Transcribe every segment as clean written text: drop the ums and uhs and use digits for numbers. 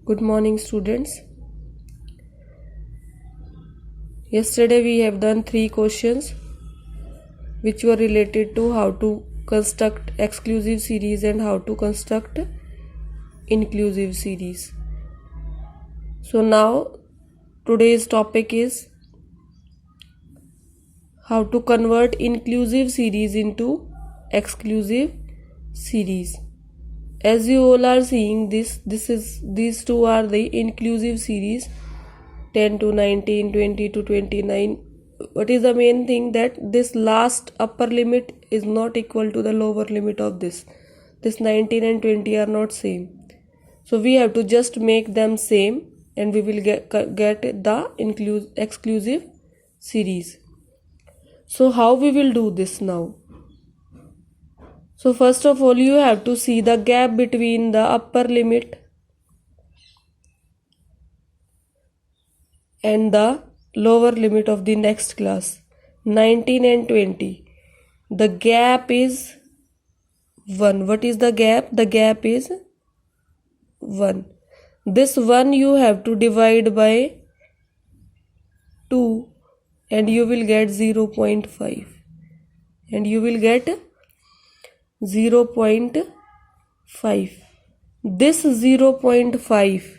Good morning, students. Yesterday we have done 3 questions which were related to how to construct exclusive series and how to construct inclusive series. So now today's topic is how to convert inclusive series into exclusive series. As you all are seeing these two are the inclusive series, 10 to 19, 20 to 29. What is the main thing? That this last upper limit is not equal to the lower limit of this 19 and 20 are not same, so we have to just make them same and we will get the exclusive series. So how we will do this now? So first of all, you have to see the gap between the upper limit and the lower limit of the next class, 19 and 20. The gap is 1. What is the gap? The gap is 1. This 1 you have to divide by 2 and you will get 0.5. And you will get 0.5. This 0.5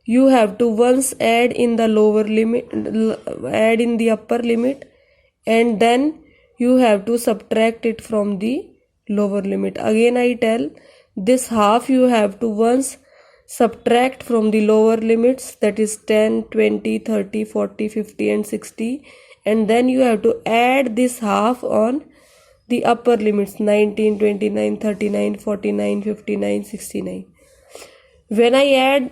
you have to once add in the lower limit, add in the upper limit, and then you have to subtract it from the lower limit. Again I tell, this half you have to once subtract from the lower limits, that is 10, 20, 30, 40, 50 and 60, and then you have to add this half on the upper limits, 19, 29, 39, 49, 59, 69. When I add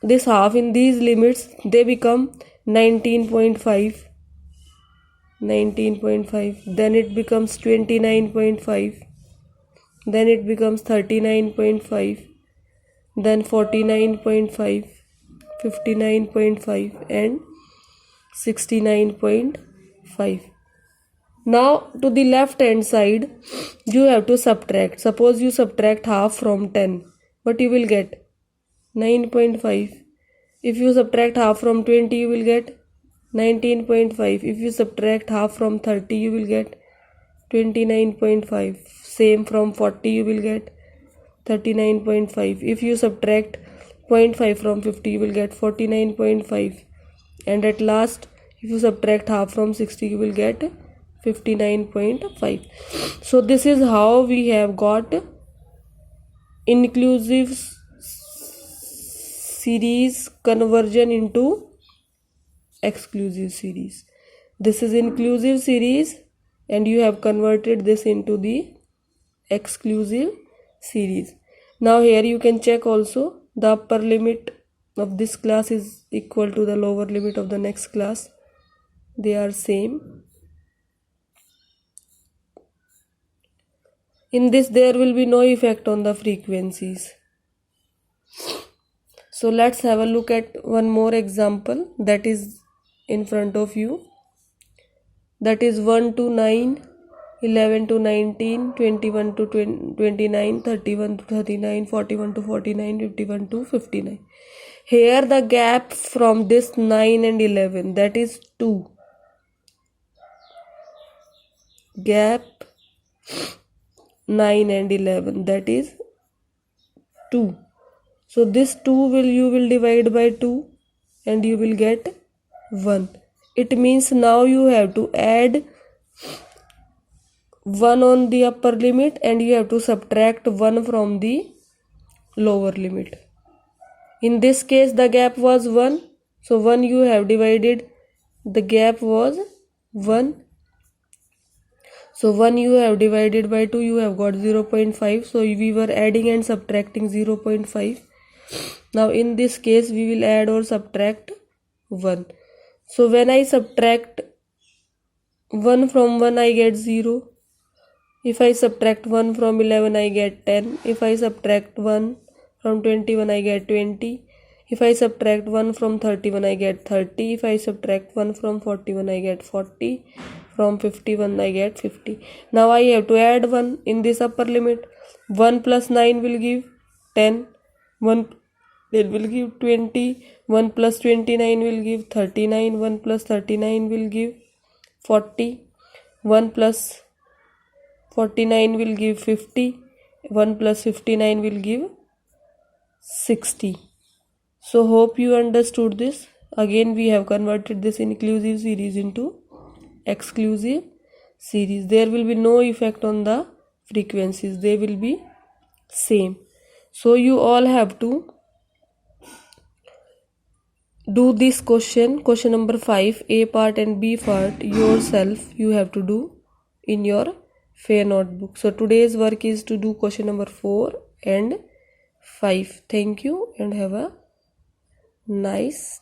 this half in these limits, they become 19.5, then it becomes 29.5, then it becomes 39.5, then 49.5, 59.5 and 69.5. Now to the left hand side you have to subtract. Suppose you subtract half from 10, what you will get? 9.5. If you subtract half from 20, you will get 19.5. If you subtract half from 30, you will get 29.5. Same from 40, you will get 39.5. If you subtract 0.5 from 50, you will get 49.5. And at last, if you subtract half from 60, you will get 59.5. So this is how we have got inclusive series conversion into exclusive series. This is inclusive series and you have converted this into the exclusive series. Now here you can check also, the upper limit of this class is equal to the lower limit of the next class. They are same. In this there will be no effect on the frequencies. So let's have a look at one more example that is in front of you. That is 1 to 9, 11 to 19, 21 to 29, 31 to 39, 41 to 49, 51 to 59. Here the gap from this 9 and 11, that is 2. Gap 9 and 11, that is 2. So this 2 you will divide by 2 and you will get 1. It means now you have to add 1 on the upper limit and you have to subtract 1 from the lower limit. In this case the gap was 1, so 1 you have divided, the gap was 1. So 1 you have divided by 2, you have got 0.5. So we were adding and subtracting 0.5. Now in this case we will add or subtract 1. So when I subtract 1 from 1, I get 0. If I subtract 1 from 11, I get 10. If I subtract 1 from 21, I get 20. If I subtract 1 from 31, I get 30. If I subtract 1 from 41, I get 40. From 51, I get 50. Now I have to add 1 in this upper limit. 1 plus 9 will give 10, 1 it will give 20, 1 plus 29 will give 39, 1 plus 39 will give 40, 1 plus 49 will give 50, 1 plus 59 will give 60. So hope you understood this. Again we have converted this inclusive series into exclusive series. There will be no effect on the frequencies, they will be same. So you all have to do this question number 5, A part and B part yourself. You have to do in your fair notebook. So today's work is to do question number 4 and 5. Thank you and have a nice